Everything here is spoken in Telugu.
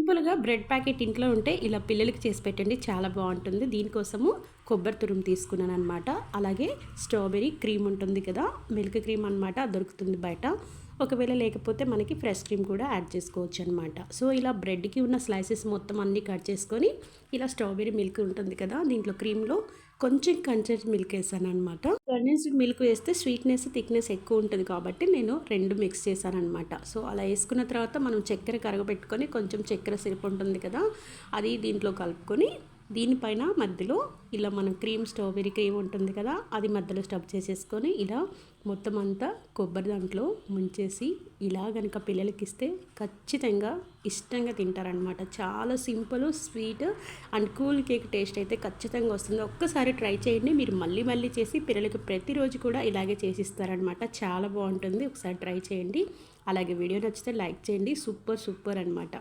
సింపుల్‌గా బ్రెడ్ ప్యాకెట్ ఇంట్లో ఉంటే ఇలా పిల్లలకి చేసి పెట్టండి. చాలా బావుంటుంది. దీనికోసము కొబ్బరి తురుము తీసుకున్నాననమాట. అలాగే స్ట్రాబెర్రీ క్రీమ్ ఉంటుంది కదా! మిల్క్ క్రీమ్ అనమాట. అది దొరుకుతుంది బయట. ఒకవేళ లేకపోతే మనకి ఫ్రెష్ క్రీమ్ కూడా యాడ్ చేసుకోవచ్చనమాట. సో, ఇలా బ్రెడ్‌కి ఉన్న స్లైసెస్ మొత్తం అన్నీ కట్ చేసుకొని, ఇలా స్ట్రాబెర్రీ మిల్క్ ఉంటుంది కదా! దీంట్లో క్రీమ్‌లో కొంచెం కండెన్స్డ్ మిల్క్ ఏసాననమాట. కండెన్స్డ్ మిల్క్ వేస్తే స్వీట్‌నెస్, థిక్‌నెస్ ఎక్కువ ఉంటది కాబట్టి నేను 2 మిక్స్ చేశాననమాట. సో, అలా ఏసుకున్న తర్వాత మనం చక్కెర కరగబెట్టుకొని కొంచెం చక్కెర సిరప్ ఉంటుంది కదా! అది దీంట్లో కలుపుకొని దీనిపైన మధ్యలో ఇలా మనం స్ట్రాబెర్రీ క్రీమ్ ఉంటుంది కదా! అది మధ్యలో స్టఫ్ చేసేసుకొని ఇలా మొత్తం అంతా కొబ్బరి దాంట్లో ముంచేసి ఇలా గనక పిల్లలకిస్తే ఖచ్చితంగా ఇష్టంగా తింటారనమాట. చాలా simple, sweet and cool cake taste అయితే ఖచ్చితంగా వస్తుంది. ఒక్కసారి ట్రై చేయండి. మీరు మళ్ళీ మళ్ళీ చేసి పిల్లలకి ప్రతిరోజు కూడా ఇలాగే చేసిస్తారనమాట. చాలా బాగుంటుంది. ఒకసారి ట్రై చేయండి. అలాగే వీడియో నచ్చితే లైక్ చేయండి. సూపర్ సూపర్ అనమాట.